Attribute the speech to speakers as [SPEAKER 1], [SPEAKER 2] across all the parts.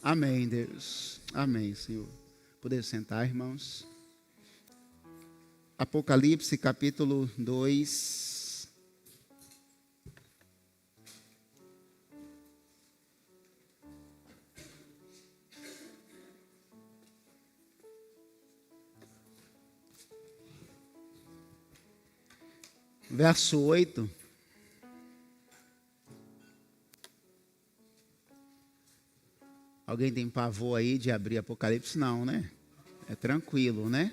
[SPEAKER 1] Amém, Deus. Amém, Senhor. Poder sentar, irmãos. Apocalipse, capítulo 2. Verso 8. Alguém tem pavor aí de abrir Apocalipse? Não, né? É tranquilo, né?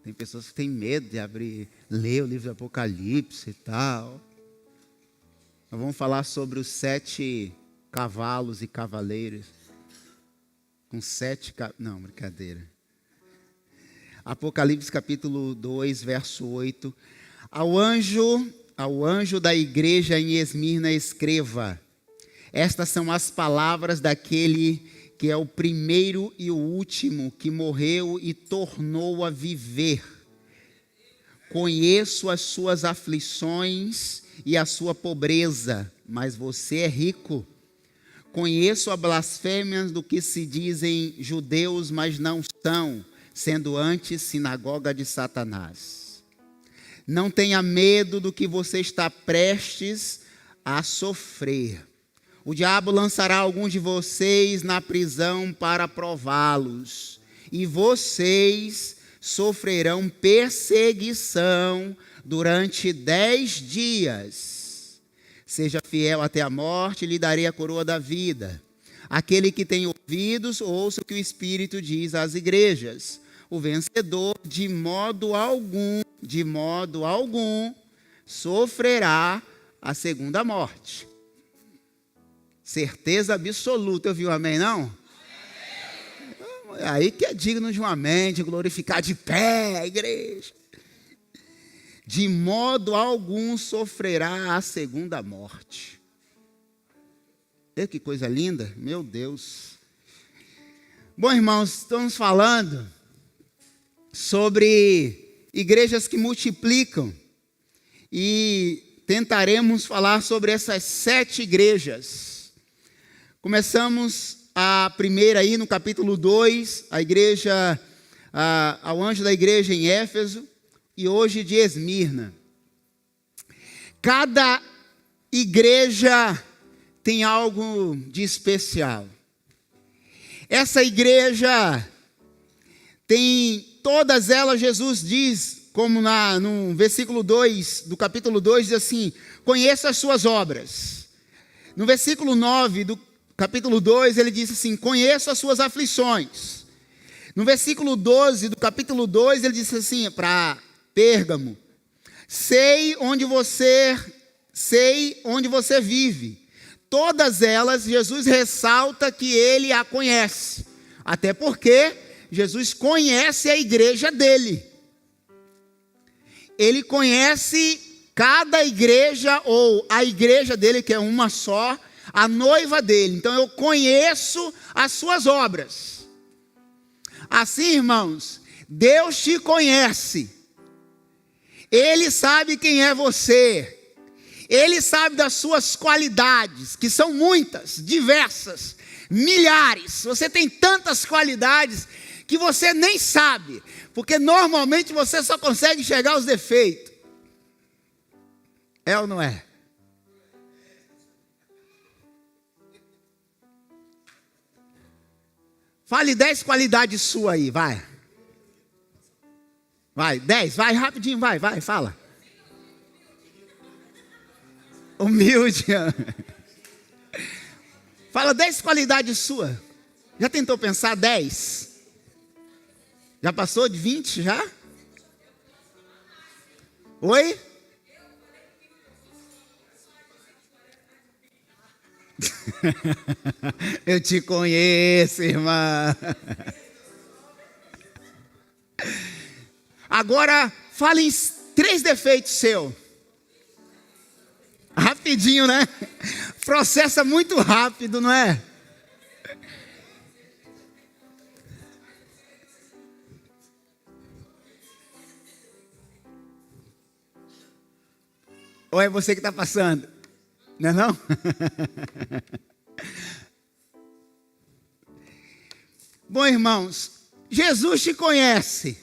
[SPEAKER 1] Tem pessoas que têm medo de abrir, ler o livro do Apocalipse e tal. Nós vamos falar sobre os 7 cavalos e cavaleiros. Com 7... Não, brincadeira. Apocalipse capítulo 2, verso 8. Ao anjo da igreja em Esmirna escreva: estas são as palavras daquele que é o primeiro e o último, que morreu e tornou a viver. Conheço as suas aflições e a sua pobreza, mas você é rico. Conheço a blasfêmia do que se dizem judeus, mas não são, sendo antes sinagoga de Satanás. Não tenha medo do que você está prestes a sofrer. O diabo lançará alguns de vocês na prisão para prová-los, e vocês sofrerão perseguição durante 10 dias. Seja fiel até a morte, lhe darei a coroa da vida. Aquele que tem ouvidos, ouça o que o Espírito diz às igrejas. O vencedor, de modo algum, sofrerá a segunda morte. Certeza absoluta, ouviu amém, não? Amém. Aí que é digno de um amém, de glorificar de pé a igreja. De modo algum sofrerá a segunda morte. Vê que coisa linda, meu Deus. Bom, irmãos, estamos falando sobre igrejas que multiplicam. E tentaremos falar sobre essas 7 igrejas. Começamos a primeira aí no capítulo 2, a igreja, ao anjo da igreja em Éfeso, e hoje de Esmirna. Cada igreja tem algo de especial. Essa igreja tem, todas elas, Jesus diz, como no versículo 2, do capítulo 2, diz assim: conheça as suas obras. No versículo 9 do capítulo 2, ele diz assim: conheço as suas aflições. No versículo 12 do capítulo 2, ele diz assim para Pérgamo: sei onde você vive. Todas elas, Jesus ressalta que ele a conhece. Até porque Jesus conhece a igreja dele. Ele conhece cada igreja, ou a igreja dele, que é uma só, a noiva dele. Então eu conheço as suas obras. Assim, irmãos, Deus te conhece. Ele sabe quem é você. Ele sabe das suas qualidades, que são muitas, diversas, milhares. Você tem tantas qualidades que você nem sabe, porque normalmente você só consegue enxergar os defeitos. É ou não é? Fale 10 qualidades suas aí, vai. Vai, 10, vai rapidinho, vai, fala. Humilde. Fala 10 qualidades suas. Já tentou pensar 10? Já passou de 20 já? Oi? Eu te conheço, irmã. Agora, fale em 3 defeitos seus. Rapidinho, né? Processa muito rápido, não é? Ou é você que está passando? Não é não? Bom, irmãos, Jesus te conhece.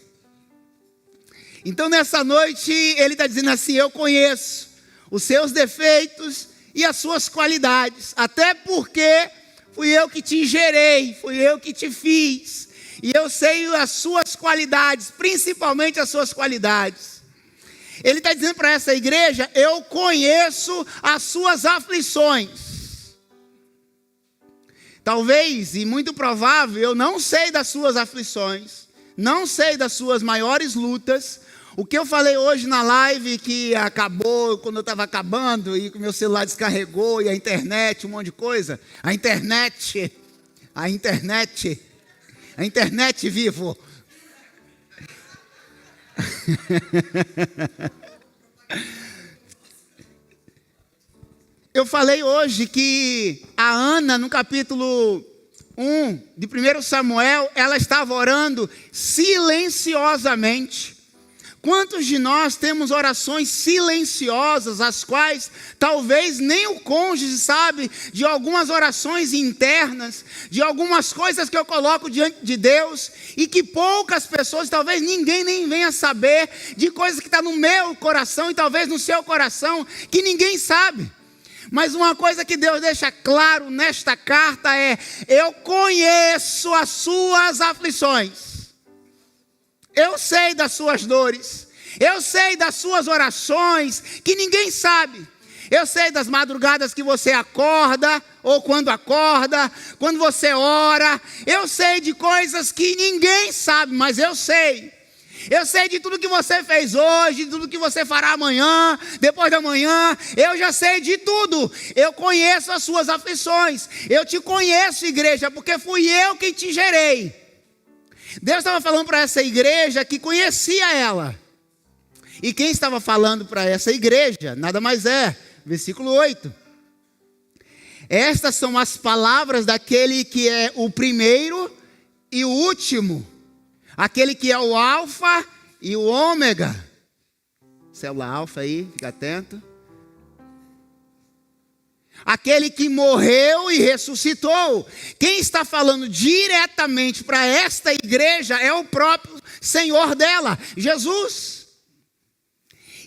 [SPEAKER 1] Então, nessa noite, Ele está dizendo assim: eu conheço os seus defeitos e as suas qualidades. Até porque fui eu que te gerei, fui eu que te fiz. E eu sei as suas qualidades, principalmente as suas qualidades. Ele está dizendo para essa igreja: eu conheço as suas aflições. Talvez, e muito provável, eu não sei das suas aflições, não sei das suas maiores lutas. O que eu falei hoje na live, que acabou quando eu estava acabando, e que o meu celular descarregou, e a internet, um monte de coisa. A internet, vivo. Eu falei hoje que a Ana, no capítulo 1 de 1 Samuel, ela estava orando silenciosamente. Quantos de nós temos orações silenciosas, as quais talvez nem o cônjuge sabe, de algumas orações internas, de algumas coisas que eu coloco diante de Deus, e que poucas pessoas, talvez ninguém nem venha saber, de coisas que estão no meu coração e talvez no seu coração, que ninguém sabe. Mas uma coisa que Deus deixa claro nesta carta é: eu conheço as suas aflições. Eu sei das suas dores, eu sei das suas orações, que ninguém sabe. Eu sei das madrugadas que você acorda, ou quando você ora. Eu sei de coisas que ninguém sabe, mas eu sei. Eu sei de tudo que você fez hoje, de tudo que você fará amanhã, depois da manhã. Eu já sei de tudo. Eu conheço as suas aflições. Eu te conheço, igreja, porque fui eu quem te gerei. Deus estava falando para essa igreja que conhecia ela. E quem estava falando para essa igreja, nada mais é, versículo 8. Estas são as palavras daquele que é o primeiro e o último. Aquele que é o alfa e o ômega. Célula alfa aí, fica atento. Aquele que morreu e ressuscitou. Quem está falando diretamente para esta igreja é o próprio Senhor dela, Jesus.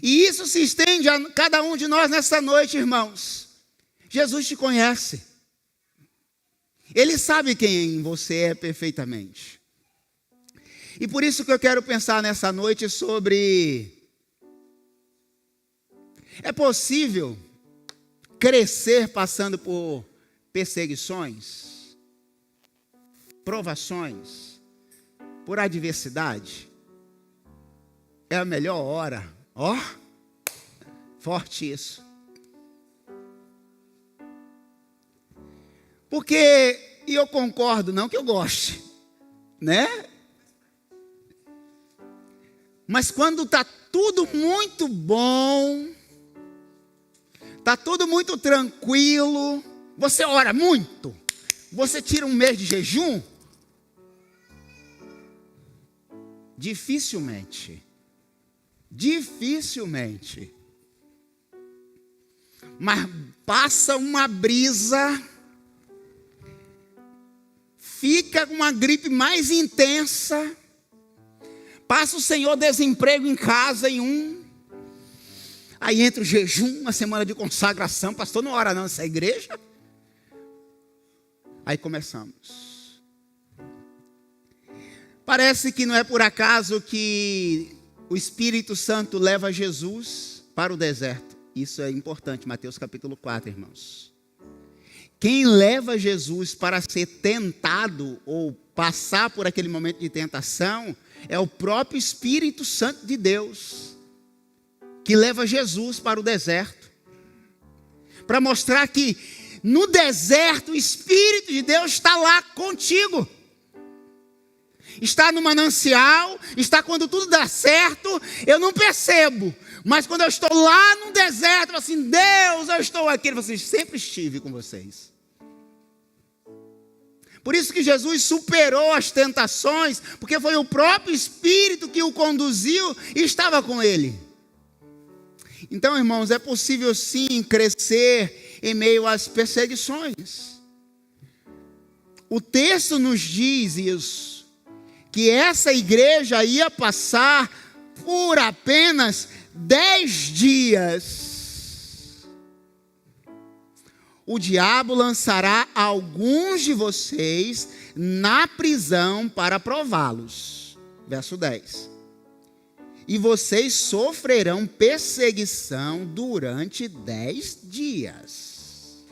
[SPEAKER 1] E isso se estende a cada um de nós nessa noite, irmãos. Jesus te conhece. Ele sabe quem você é perfeitamente. E por isso que eu quero pensar nessa noite sobre: é possível crescer passando por perseguições, provações, por adversidade? É a melhor hora. Ó, forte isso. Porque, e eu concordo, não que eu goste, né? Mas quando está tudo muito bom, está tudo muito tranquilo, você ora muito, você tira um mês de jejum, dificilmente, mas passa uma brisa, fica com uma gripe mais intensa, passa o Senhor desemprego em casa aí entra o jejum, uma semana de consagração. Pastor, não ora não nessa igreja. Aí começamos. Parece que não é por acaso que o Espírito Santo leva Jesus para o deserto. Isso é importante, Mateus capítulo 4, irmãos. Quem leva Jesus para ser tentado ou passar por aquele momento de tentação é o próprio Espírito Santo de Deus, que leva Jesus para o deserto, para mostrar que no deserto o Espírito de Deus está lá contigo. Está no manancial, está quando tudo dá certo, eu não percebo. Mas quando eu estou lá no deserto, eu falo assim: Deus, eu estou aqui. Ele fala assim: sempre estive com vocês. Por isso que Jesus superou as tentações, porque foi o próprio Espírito que o conduziu e estava com ele. Então, irmãos, é possível sim crescer em meio às perseguições. O texto nos diz isso, que essa igreja ia passar por apenas 10 dias. O diabo lançará alguns de vocês na prisão para prová-los. Verso 10. E vocês sofrerão perseguição durante 10 dias.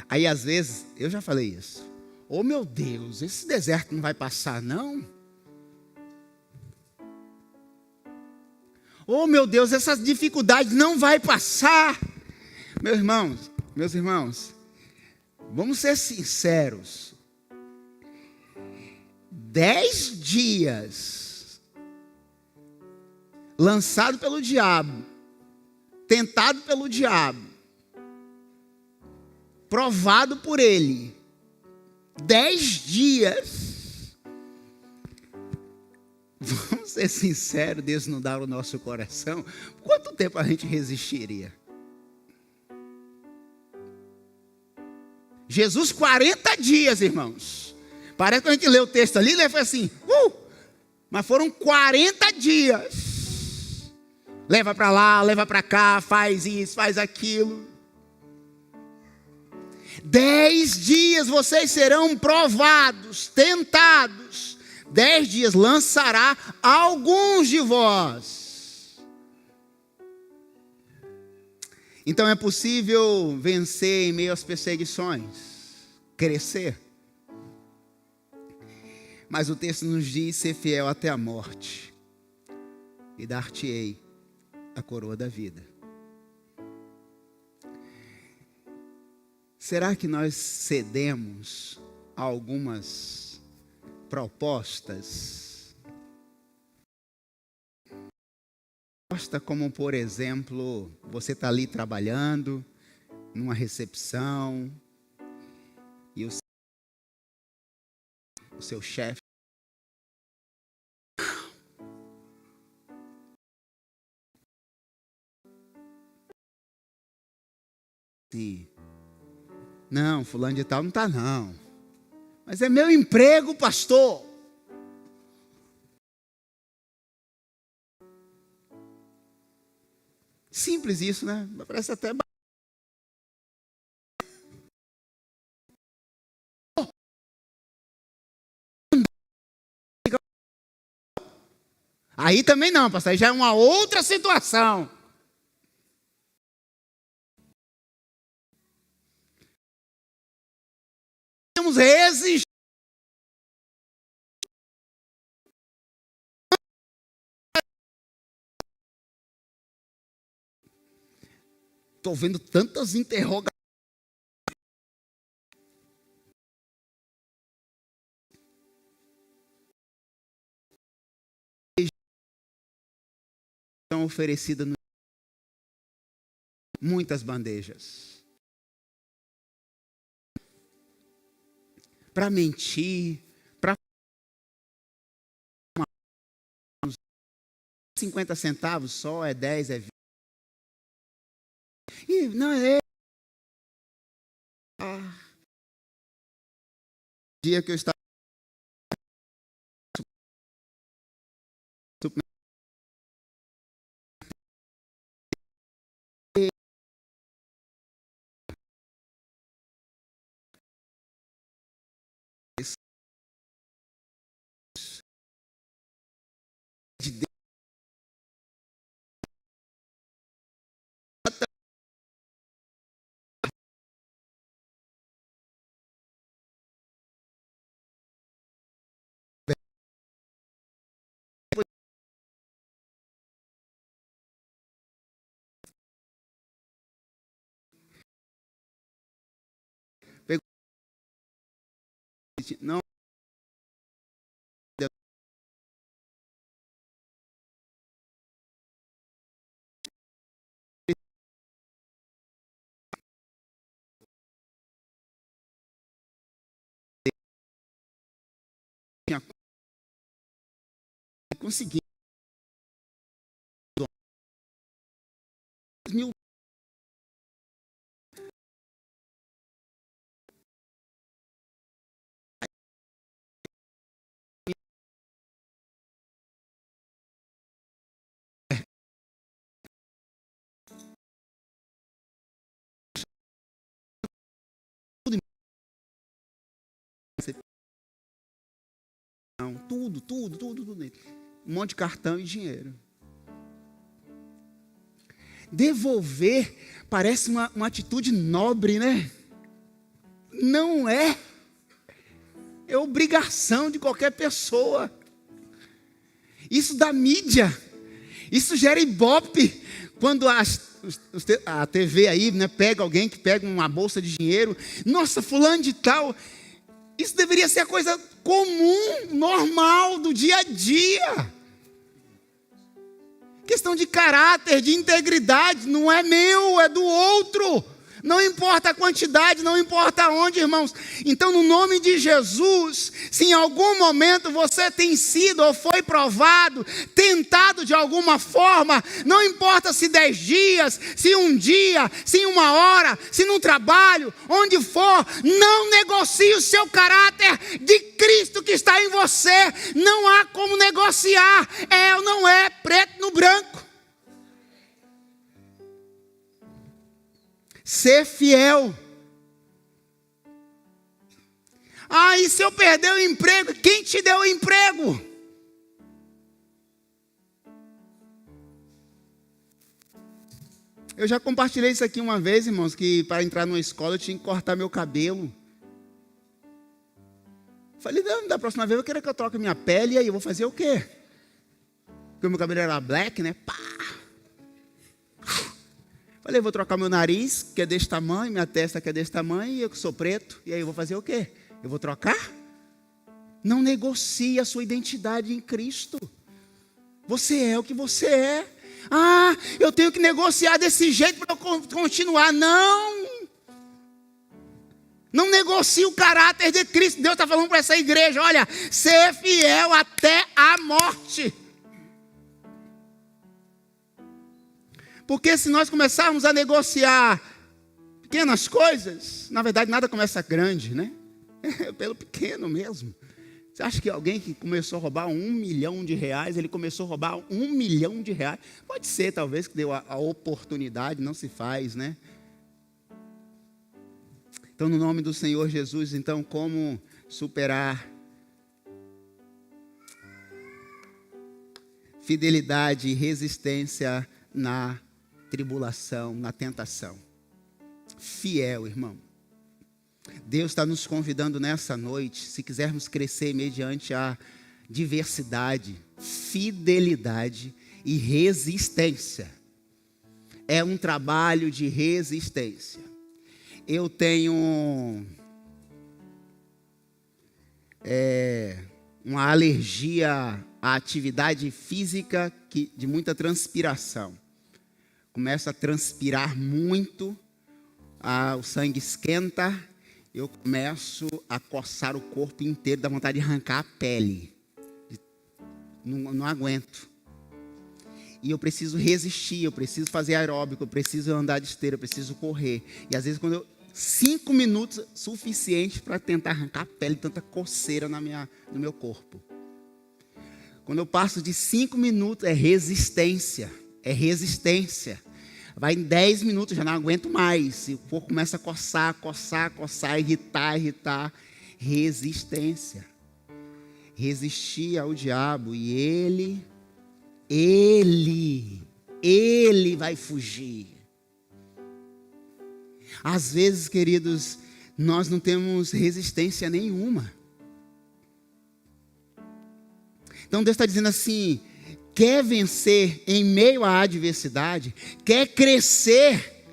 [SPEAKER 1] Aí às vezes, eu já falei isso. Oh meu Deus, esse deserto não vai passar não? Oh meu Deus, essas dificuldades não vai passar. Meus irmãos, vamos ser sinceros. 10 dias lançado pelo diabo, tentado pelo diabo, provado por ele. 10 dias. Vamos ser sinceros, Deus não dá o nosso coração. Quanto tempo a gente resistiria? Jesus, 40 dias, irmãos. Parece que a gente lê o texto ali, ele foi assim, mas foram 40 dias. Leva para lá, leva para cá, faz isso, faz aquilo. 10 dias vocês serão provados, tentados. 10 dias lançará alguns de vós. Então é possível vencer em meio às perseguições, crescer. Mas o texto nos diz: ser fiel até a morte, e dar-te-ei a coroa da vida. Será que nós cedemos a algumas propostas? Como, por exemplo, você está ali trabalhando, numa recepção, e o seu chefe não, fulano de tal não está não. Mas é meu emprego, pastor. Simples isso, né? Parece até... Aí também não, pastor. Aí já é uma outra situação. Temos resistir. Estou vendo tantas interrogações. São oferecidas muitas bandejas. Para mentir, para 50 centavos só, é 10, é 20. E não é. Dia que eu estava de Deus, pegou, não, tinha conseguido 2 mil. tudo nele. Um monte de cartão e dinheiro. Devolver parece uma atitude nobre, né? Não é. É obrigação de qualquer pessoa. Isso dá mídia. Isso gera ibope. Quando a TV aí, né, pega alguém que pega uma bolsa de dinheiro. Nossa, fulano de tal. Isso deveria ser a coisa comum, normal, do dia a dia. Questão de caráter, de integridade, não é meu, é do outro. Não importa a quantidade, não importa onde, irmãos. Então, no nome de Jesus, se em algum momento você tem sido ou foi provado, tentado de alguma forma, não importa se 10 dias, se um dia, se em 1 hora, se num trabalho, onde for, não negocie o seu caráter de Cristo que está em você. Não há como negociar, é ou não é, preto no branco. Ser fiel. E se eu perder o emprego? Quem te deu o emprego? Eu já compartilhei isso aqui uma vez, irmãos, que para entrar numa escola eu tinha que cortar meu cabelo. Falei, não, da próxima vez eu quero que eu troque minha pele, e aí eu vou fazer o quê? Porque o meu cabelo era black, né? Pá! Falei, vou trocar meu nariz, que é desse tamanho, minha testa que é desse tamanho, e eu que sou preto, e aí eu vou fazer o quê? Eu vou trocar? Não negocie a sua identidade em Cristo. Você é o que você é. Eu tenho que negociar desse jeito para eu continuar. Não! Não negocie o caráter de Cristo. Deus está falando para essa igreja, olha, ser fiel até a morte. Porque se nós começarmos a negociar pequenas coisas, na verdade nada começa grande, né? É pelo pequeno mesmo. Você acha que alguém que começou a roubar R$1 milhão, ele começou a roubar R$1 milhão? Pode ser, talvez, que deu a oportunidade, não se faz, né? Então, no nome do Senhor Jesus, então, como superar fidelidade e resistência na tribulação, na tentação? Fiel, irmão. Deus está nos convidando nessa noite, se quisermos crescer mediante a diversidade, fidelidade e resistência. É um trabalho de resistência. Eu tenho uma alergia à atividade física de muita transpiração. Começo a transpirar muito, o sangue esquenta, eu começo a coçar o corpo inteiro, dá vontade de arrancar a pele. Não aguento. E eu preciso resistir, eu preciso fazer aeróbico, eu preciso andar de esteira, eu preciso correr. E às vezes 5 minutos suficiente para tentar arrancar a pele, tanta coceira no meu corpo. Quando eu passo de 5 minutos, é resistência. Vai em 10 minutos, já não aguento mais. E o corpo começa a coçar, irritar. Resistência. Resistir ao diabo e ele vai fugir. Às vezes, queridos, nós não temos resistência nenhuma. Então Deus está dizendo assim, quer vencer em meio à adversidade, quer crescer,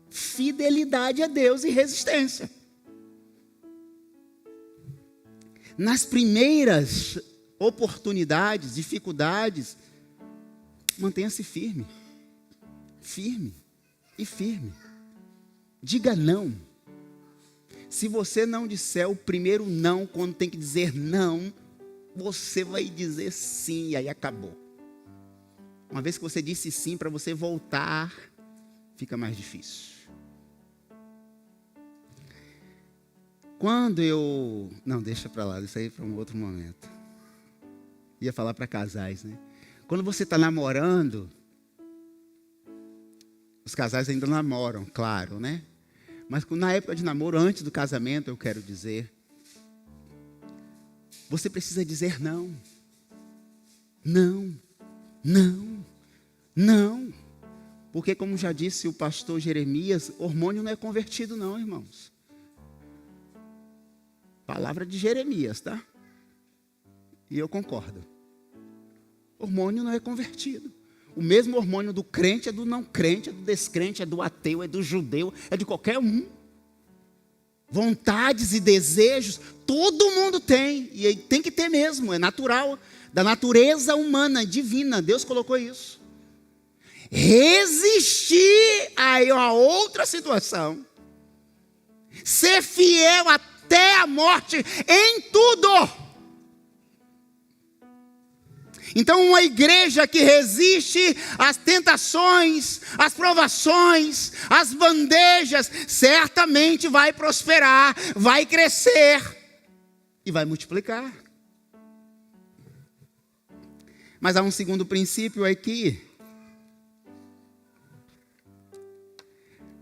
[SPEAKER 1] fidelidade a Deus e resistência. Nas primeiras oportunidades, dificuldades, mantenha-se firme. Firme e firme. Diga não. Se você não disser o primeiro não, quando tem que dizer não, você vai dizer sim, e aí acabou. Uma vez que você disse sim, para você voltar, fica mais difícil. Não, deixa para lá, isso aí é para um outro momento. Ia falar para casais, né? Quando você está namorando, os casais ainda namoram, claro, né? Mas na época de namoro, antes do casamento, eu quero dizer, você precisa dizer não. Não, não, não. Porque, como já disse o pastor Jeremias, hormônio não é convertido não, irmãos. Palavra de Jeremias, tá? E eu concordo. Hormônio não é convertido. O mesmo hormônio do crente é do não crente, é do descrente, é do ateu, é do judeu, é de qualquer um. Vontades e desejos, todo mundo tem. E tem que ter mesmo, é natural. Da natureza humana, divina, Deus colocou isso. Resistir a outra situação. Ser fiel até a morte em tudo. Então, uma igreja que resiste às tentações, às provações, às bandejas, certamente vai prosperar, vai crescer e vai multiplicar. Mas há um segundo princípio aqui.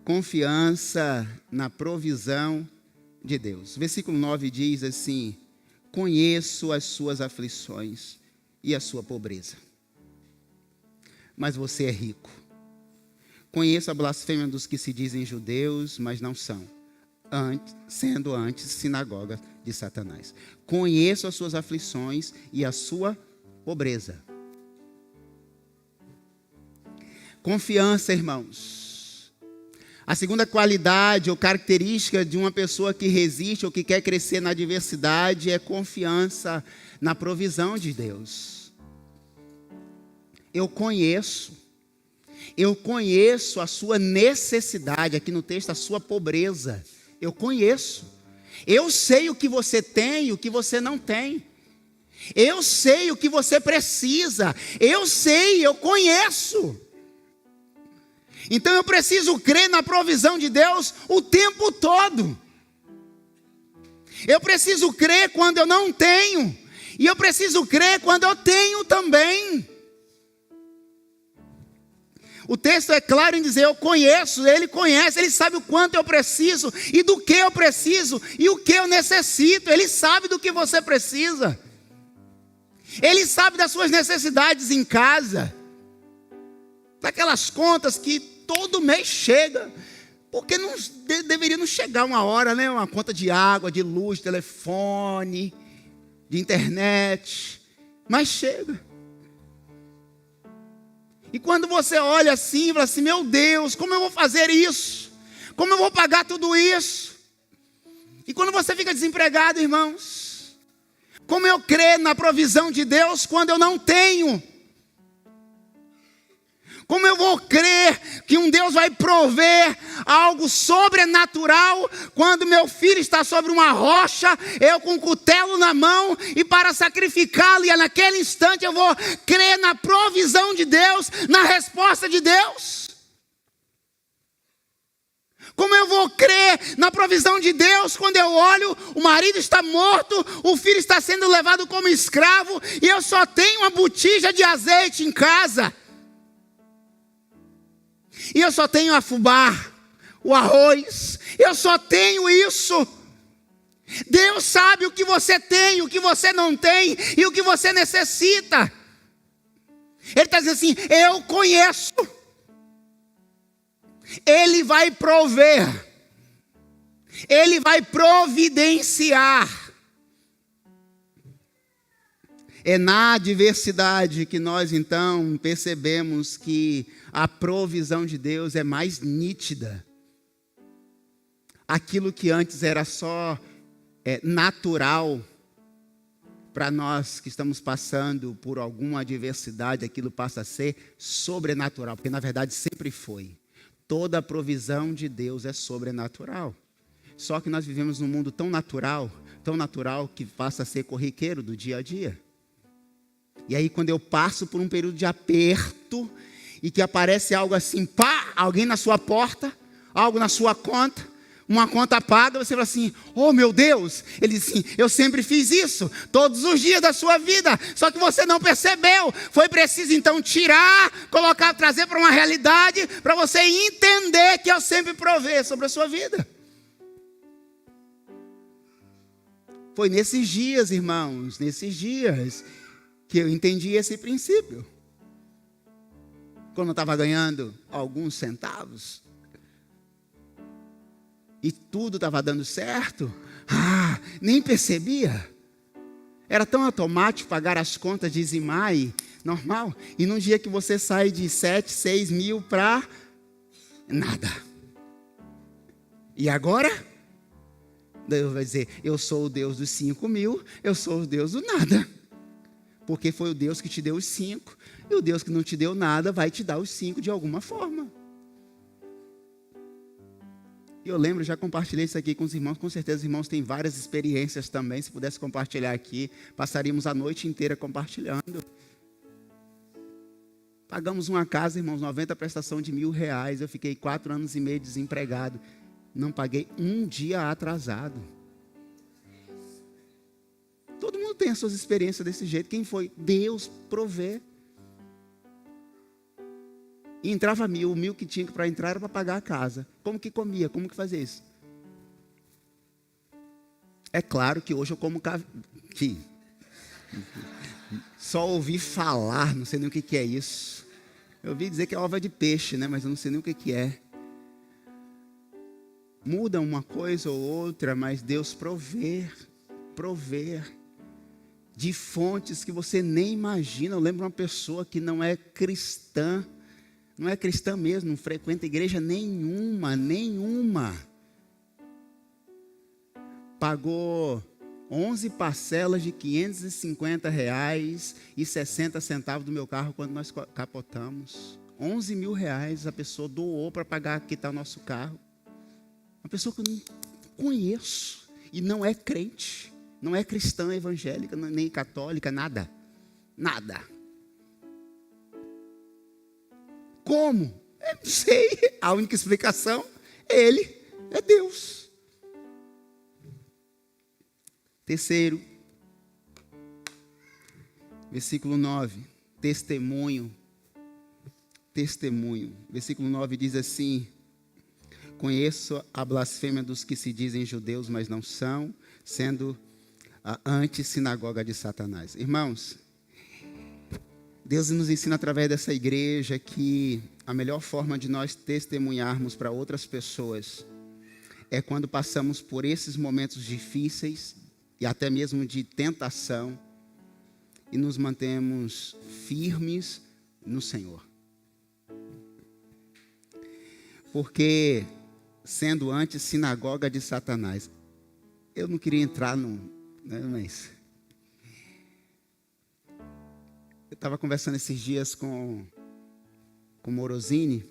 [SPEAKER 1] Confiança na provisão de Deus. Versículo 9 diz assim: conheço as suas aflições e a sua pobreza, mas você é rico. Conheço a blasfêmia dos que se dizem judeus, mas não são, sendo antes sinagoga de Satanás. Conheço as suas aflições e a sua pobreza. Confiança, irmãos. A segunda qualidade ou característica de uma pessoa que resiste ou que quer crescer na adversidade é confiança na provisão de Deus. Eu conheço a sua necessidade, aqui no texto, a sua pobreza. Eu conheço. Eu sei o que você tem e o que você não tem. Eu sei o que você precisa. Eu conheço. Então eu preciso crer na provisão de Deus o tempo todo. Eu preciso crer quando eu não tenho. E eu preciso crer quando eu tenho também. O texto é claro em dizer, eu conheço, ele conhece, ele sabe o quanto eu preciso, e do que eu preciso, e o que eu necessito. Ele sabe do que você precisa. Ele sabe das suas necessidades em casa. Daquelas contas que todo mês chega. Porque não deveria não chegar uma hora, né? Uma conta de água, de luz, de telefone, de internet. Mas chega. E quando você olha assim, fala assim, meu Deus, como eu vou fazer isso? Como eu vou pagar tudo isso? E quando você fica desempregado, irmãos, como eu creio na provisão de Deus quando eu não tenho? Como eu vou crer que um Deus vai prover algo sobrenatural quando meu filho está sobre uma rocha, eu com um cutelo na mão e para sacrificá-lo, e naquele instante eu vou crer na provisão de Deus, na resposta de Deus? Como eu vou crer na provisão de Deus quando eu olho, o marido está morto, o filho está sendo levado como escravo e eu só tenho uma botija de azeite em casa? E eu só tenho a fubá, o arroz, eu só tenho isso. Deus sabe o que você tem, o que você não tem e o que você necessita. Ele está dizendo assim, eu conheço. Ele vai prover. Ele vai providenciar. É na adversidade que nós então percebemos que a provisão de Deus é mais nítida. Aquilo que antes era só natural, para nós que estamos passando por alguma adversidade, aquilo passa a ser sobrenatural, porque na verdade sempre foi. Toda a provisão de Deus é sobrenatural. Só que nós vivemos num mundo tão natural que passa a ser corriqueiro do dia a dia. E aí quando eu passo por um período de aperto, e que aparece algo assim, pá, alguém na sua porta, algo na sua conta, uma conta paga, você fala assim, oh meu Deus, ele diz assim, eu sempre fiz isso, todos os dias da sua vida, só que você não percebeu, foi preciso então tirar, colocar, trazer para uma realidade, para você entender que eu sempre provei sobre a sua vida. Foi nesses dias, irmãos, nesses dias, que eu entendi esse princípio. Quando eu estava ganhando alguns centavos, e tudo estava dando certo, nem percebia. Era tão automático pagar as contas de Zimai, normal. E num dia que você sai de 7, 6 mil para nada. E agora? Deus vai dizer, eu sou o Deus dos 5 mil, eu sou o Deus do nada. Porque foi o Deus que te deu os 5, e o Deus que não te deu nada vai te dar os 5 de alguma forma. Eu lembro, já compartilhei isso aqui com os irmãos, com certeza os irmãos têm várias experiências também, se pudesse compartilhar aqui, passaríamos a noite inteira compartilhando. Pagamos uma casa, irmãos, 90 prestação de R$1.000, eu fiquei 4 anos e meio desempregado, não paguei um dia atrasado. Todo mundo tem as suas experiências desse jeito, quem foi? Deus provê. E entrava 1.000, o 1.000 que tinha para entrar era para pagar a casa. Como que comia? Como que fazia isso? É claro que hoje eu como só ouvi falar, não sei nem o que é isso. Eu ouvi dizer que é ova de peixe, né? Mas eu não sei nem o que é. Muda uma coisa ou outra, mas Deus prover de fontes que você nem imagina. Eu lembro uma pessoa que não é cristã mesmo, não frequenta igreja nenhuma. Pagou 11 parcelas de R$550,60 do meu carro quando nós capotamos. R$11.000 a pessoa doou para pagar quitar o nosso carro. Uma pessoa que eu não conheço e não é crente, não é cristã evangélica, nem católica, nada. Como? Eu não sei. A única explicação é Ele, é Deus. Terceiro, versículo 9, testemunho. Versículo 9 diz assim: conheço a blasfêmia dos que se dizem judeus, mas não são, sendo a antissinagoga de Satanás. Irmãos, Deus nos ensina através dessa igreja que a melhor forma de nós testemunharmos para outras pessoas é quando passamos por esses momentos difíceis e até mesmo de tentação e nos mantemos firmes no Senhor. Porque, sendo antes sinagoga de Satanás, eu não queria entrar mas eu estava conversando esses dias com Morosini,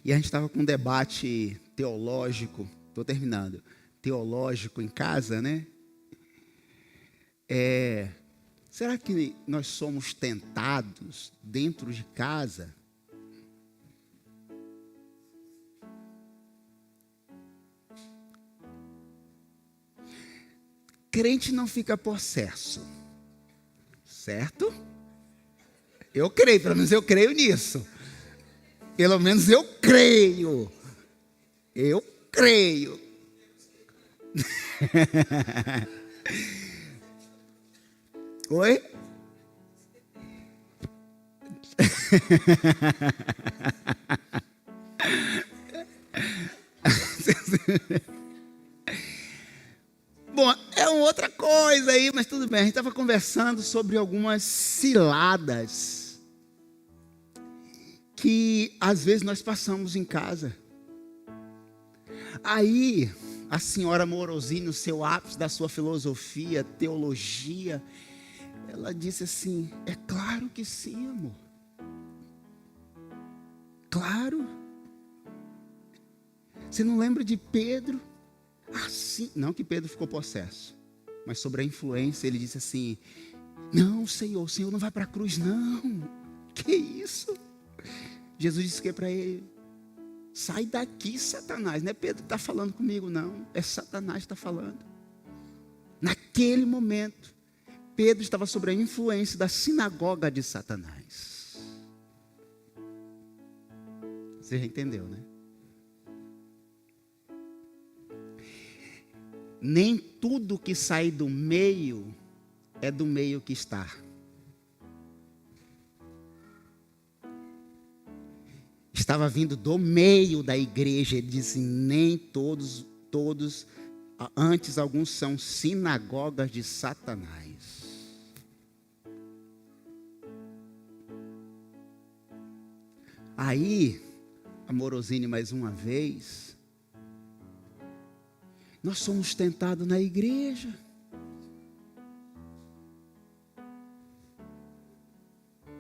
[SPEAKER 1] e a gente estava com um debate teológico, estou terminando, teológico em casa, né? Será que nós somos tentados dentro de casa? Crente não fica possesso, certo? Eu creio, pelo menos eu creio nisso. Pelo menos eu creio. Oi? Bom, é uma outra coisa aí, mas tudo bem. A gente estava conversando sobre algumas ciladas que às vezes nós passamos em casa. Aí, a senhora Morosini, no seu ápice da sua filosofia, teologia, ela disse assim: é claro que sim, amor. Claro. Você não lembra de Pedro? Assim, não que Pedro ficou possesso, mas sobre a influência, ele disse assim: não, Senhor, o Senhor não vai para a cruz, não. Que isso? Jesus disse que para ele: sai daqui, Satanás. Não é Pedro que está falando comigo, não. É Satanás que está falando. Naquele momento, Pedro estava sob a influência da sinagoga de Satanás. Você já entendeu, né? Nem tudo que sai do meio é do meio que está. Estava vindo do meio da igreja. Ele disse: nem todos, antes alguns são sinagogas de Satanás. Aí, Amorosini, mais uma vez, nós somos tentados na igreja.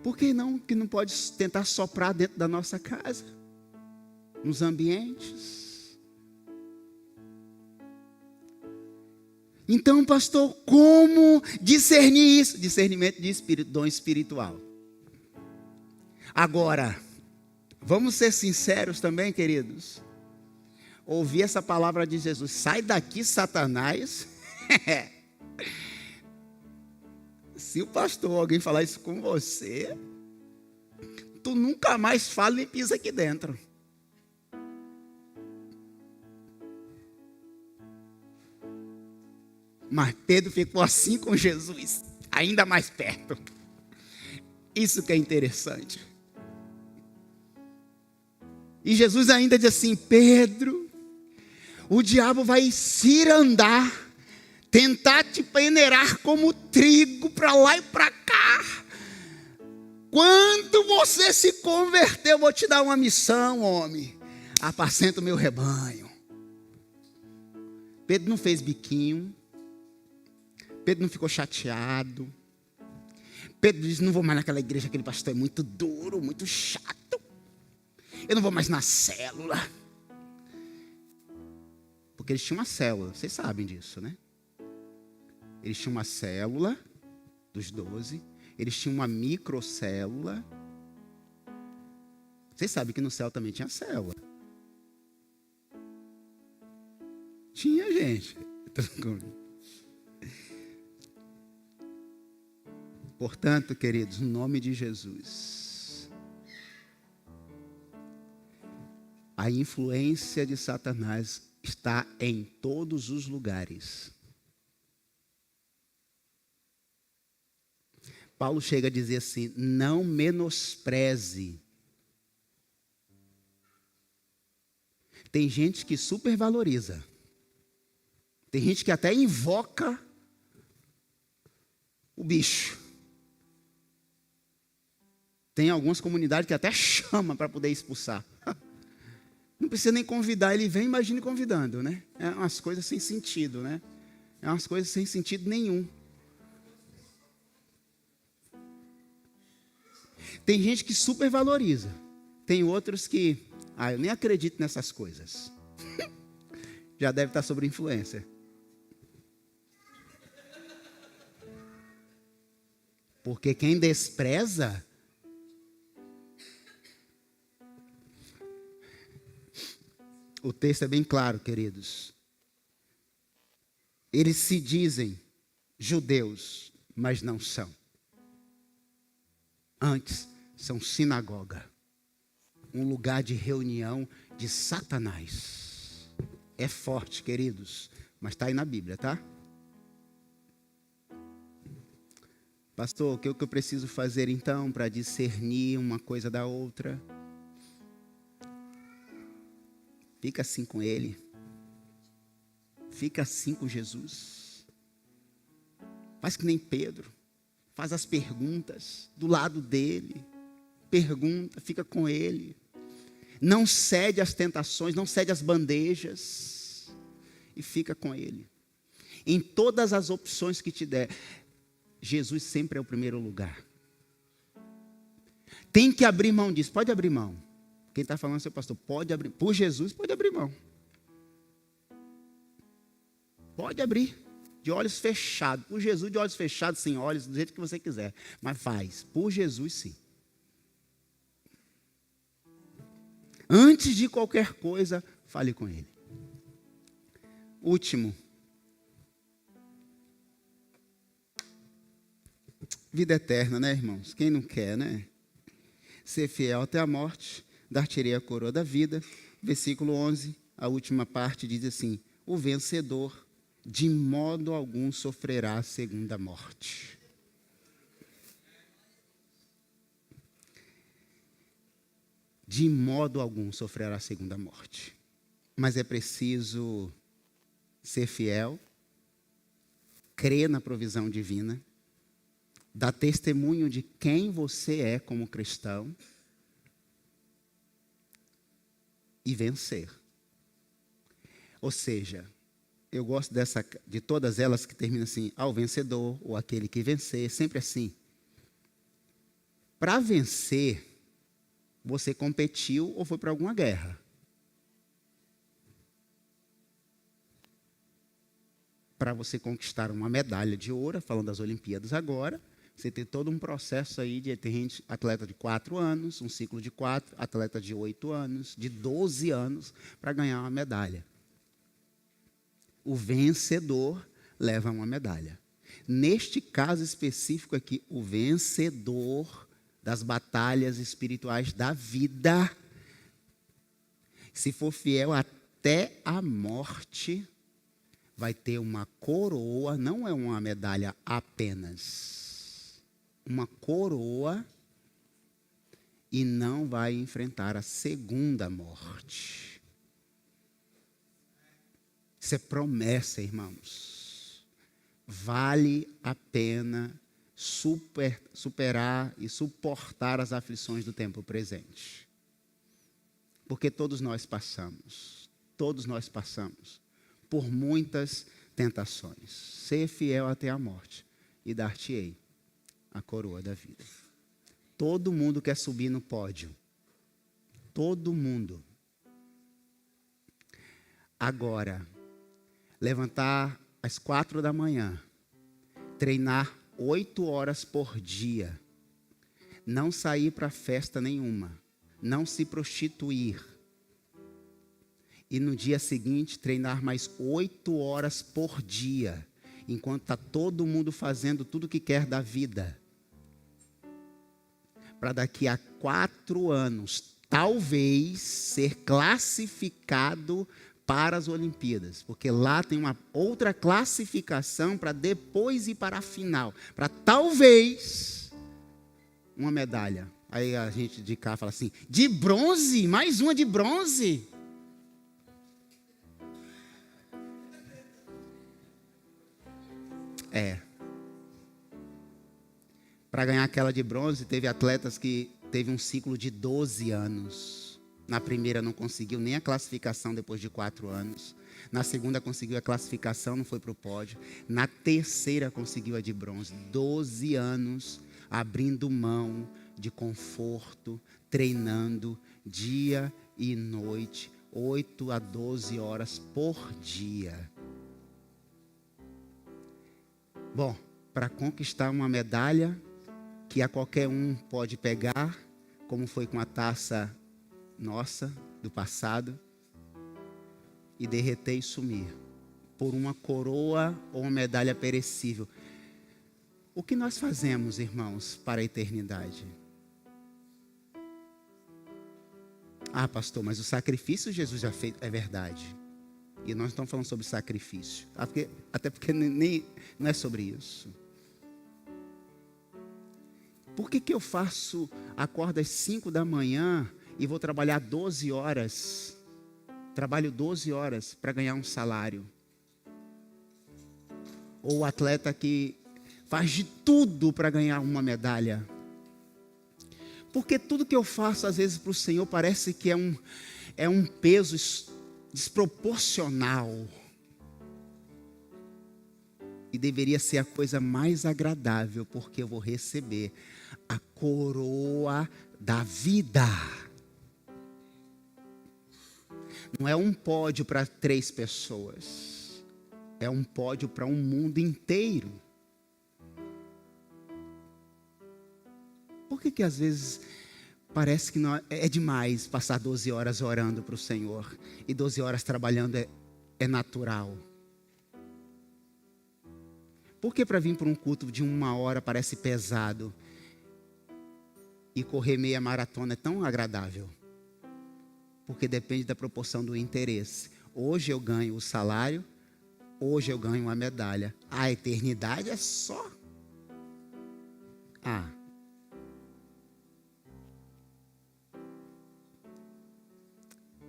[SPEAKER 1] Por que não pode tentar soprar dentro da nossa casa, nos ambientes? Então, pastor, como discernir isso? Discernimento de espírito, dom espiritual. Agora, vamos ser sinceros também, queridos. Ouvir essa palavra de Jesus: sai daqui, Satanás. Se o pastor ou alguém falar isso com você, tu nunca mais fala nem pisa aqui dentro. Mas Pedro ficou assim com Jesus, ainda mais perto. Isso que é interessante. E Jesus ainda diz assim: Pedro, o diabo vai cirandar, tentar te peneirar como trigo para lá e para cá. Quando você se converter, eu vou te dar uma missão, homem. Apacenta o meu rebanho. Pedro não fez biquinho. Pedro não ficou chateado. Pedro disse: não vou mais naquela igreja, aquele pastor é muito duro, muito chato. Eu não vou mais na célula. Porque eles tinham uma célula, vocês sabem disso, né? Eles tinham uma célula dos 12, eles tinham uma microcélula. Vocês sabem que no céu também tinha célula. Tinha, gente. Portanto, queridos, no nome de Jesus, a influência de Satanás está em todos os lugares. Paulo chega a dizer assim: não menospreze. Tem gente que supervaloriza. Tem gente que até invoca o bicho. Tem algumas comunidades que até chama para poder expulsar. Não precisa nem convidar, ele vem, imagine convidando, né? É umas coisas sem sentido, né? É umas coisas sem sentido nenhum. Tem gente que supervaloriza. Tem outros que, eu nem acredito nessas coisas. Já deve estar sob influência. Porque quem despreza, o texto é bem claro, queridos. Eles se dizem judeus, mas não são. Antes, são sinagoga, um lugar de reunião de Satanás. É forte, queridos, mas está aí na Bíblia, tá? Pastor, o que eu preciso fazer então para discernir uma coisa da outra? Fica assim com Ele. Fica assim com Jesus. Faz que nem Pedro. Faz as perguntas do lado dele. Pergunta, fica com Ele. Não cede às tentações, não cede às bandejas. E fica com Ele. Em todas as opções que te der, Jesus sempre é o primeiro lugar. Tem que abrir mão disso. Pode abrir mão. Quem está falando, seu pastor, pode abrir. Por Jesus, pode abrir mão. Pode abrir. De olhos fechados. Por Jesus, de olhos fechados, sem olhos, do jeito que você quiser. Mas faz. Por Jesus, sim. Antes de qualquer coisa, fale com Ele. Último. Vida eterna, né, irmãos? Quem não quer, né? Ser fiel até a morte, dar-te-ei a coroa da vida. Versículo 11, a última parte diz assim: o vencedor de modo algum sofrerá a segunda morte. De modo algum sofrerá a segunda morte. Mas é preciso ser fiel, crer na provisão divina, dar testemunho de quem você é como cristão e vencer. Ou seja, eu gosto de todas elas que terminam assim, ao vencedor, ou aquele que vencer, sempre assim. Para vencer, você competiu ou foi para alguma guerra. Para você conquistar uma medalha de ouro, falando das Olimpíadas agora, você tem todo um processo aí de ter gente, atleta de 4 anos, um ciclo de 4, atleta de 8 anos, de 12 anos, para ganhar uma medalha. O vencedor leva uma medalha. Neste caso específico aqui, o vencedor das batalhas espirituais da vida, se for fiel até a morte, vai ter uma coroa, não é uma medalha apenas, uma coroa, e não vai enfrentar a segunda morte. Isso é promessa, irmãos. Vale a pena superar e suportar as aflições do tempo presente. Porque todos nós passamos por muitas tentações. Ser fiel até a morte e dar-te-ei a coroa da vida. Todo mundo quer subir no pódio. Todo mundo. Agora, levantar às 4 da manhã, treinar 8 horas por dia, não sair para festa nenhuma, não se prostituir, e no dia seguinte treinar mais 8 horas por dia, enquanto está todo mundo fazendo tudo o que quer da vida, para daqui a 4 anos, talvez, ser classificado para as Olimpíadas, porque lá tem uma outra classificação para depois ir para a final, para talvez uma medalha. Aí a gente de cá fala assim, de bronze? Mais uma de bronze? Para ganhar aquela de bronze, teve atletas que teve um ciclo de 12 anos. Na primeira não conseguiu nem a classificação depois de 4 anos. Na segunda conseguiu a classificação, não foi para o pódio. Na terceira conseguiu a de bronze. 12 anos abrindo mão de conforto, treinando dia e noite, 8 a 12 horas por dia. Bom, para conquistar uma medalha que a qualquer um pode pegar, como foi com a taça nossa, do passado, e derreter e sumir, por uma coroa ou uma medalha perecível. O que nós fazemos, irmãos, para a eternidade? Ah, pastor, mas o sacrifício Jesus já fez, é verdade. E nós estamos falando sobre sacrifício, até porque nem não é sobre isso. Por que eu acordo às 5 da manhã e vou trabalhar 12 horas? Trabalho 12 horas para ganhar um salário. Ou o atleta que faz de tudo para ganhar uma medalha. Porque tudo que eu faço, às vezes, para o Senhor, parece que é um peso desproporcional. E deveria ser a coisa mais agradável, porque eu vou receber a coroa da vida. Não é um pódio para 3 pessoas. É um pódio para um mundo inteiro. Por que às vezes parece que não é demais passar 12 horas orando para o Senhor e 12 horas trabalhando é natural? Por que para vir para um culto de 1 hora parece pesado e correr meia maratona é tão agradável? Porque depende da proporção do interesse. Hoje eu ganho o salário hoje eu ganho uma medalha. A eternidade é só.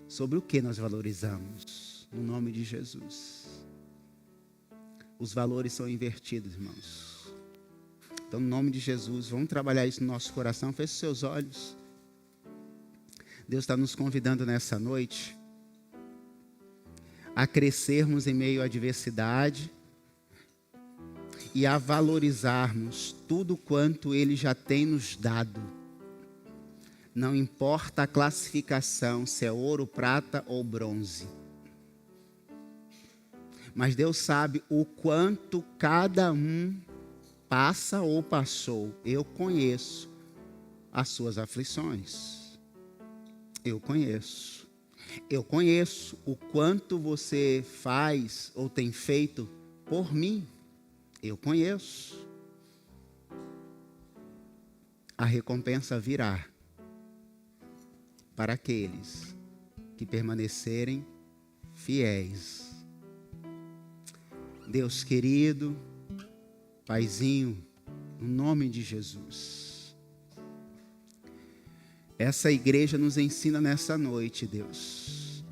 [SPEAKER 1] Sobre o que nós valorizamos? No nome de Jesus. Os valores são invertidos, irmãos. Então, no nome de Jesus, vamos trabalhar isso no nosso coração. Feche os seus olhos. Deus está nos convidando nessa noite a crescermos em meio à adversidade e a valorizarmos tudo quanto Ele já tem nos dado. Não importa a classificação, se é ouro, prata ou bronze. Mas Deus sabe o quanto cada um passa ou passou. Eu conheço as suas aflições. Eu conheço. Eu conheço o quanto você faz ou tem feito por mim. Eu conheço. A recompensa virá para aqueles que permanecerem fiéis. Deus querido, Paizinho, no nome de Jesus. Essa igreja nos ensina nessa noite, Deus,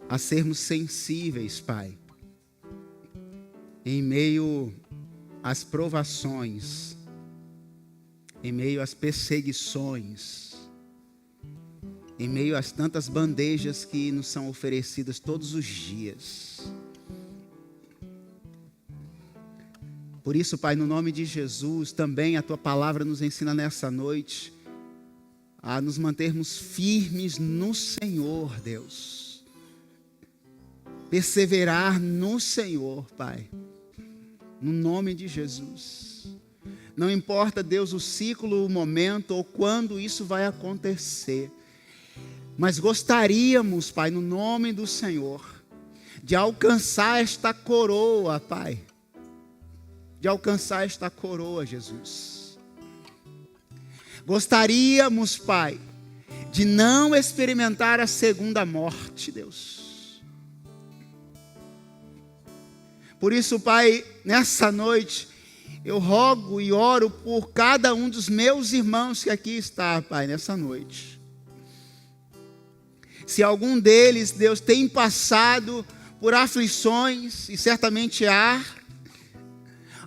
[SPEAKER 1] a sermos sensíveis, Pai, em meio às provações, em meio às perseguições, em meio às tantas bandejas que nos são oferecidas todos os dias. Por isso, Pai, no nome de Jesus, também a Tua palavra nos ensina nessa noite a nos mantermos firmes no Senhor, Deus. Perseverar no Senhor, Pai, no nome de Jesus. Não importa, Deus, o ciclo, o momento ou quando isso vai acontecer. Mas gostaríamos, Pai, no nome do Senhor, de alcançar esta coroa, Pai. De alcançar esta coroa, Jesus. Gostaríamos, Pai, de não experimentar a segunda morte, Deus. Por isso, Pai, nessa noite, eu rogo e oro por cada um dos meus irmãos que aqui está, Pai, nessa noite. Se algum deles, Deus, tem passado por aflições, e certamente há,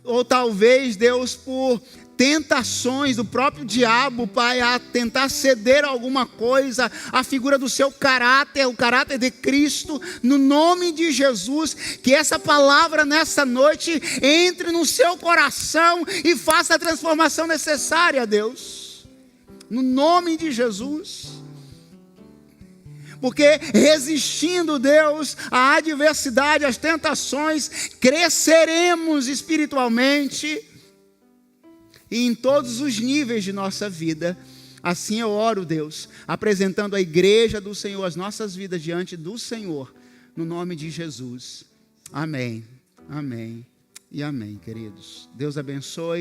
[SPEAKER 1] ou talvez, Deus, por tentações do próprio diabo, Pai, a tentar ceder alguma coisa, a figura do seu caráter, o caráter de Cristo, no nome de Jesus, que essa palavra nessa noite entre no seu coração e faça a transformação necessária, Deus, no nome de Jesus. Porque resistindo, Deus, à adversidade, às tentações, cresceremos espiritualmente e em todos os níveis de nossa vida. Assim eu oro, Deus, apresentando a igreja do Senhor, as nossas vidas diante do Senhor, no nome de Jesus. Amém, amém e amém, queridos. Deus abençoe.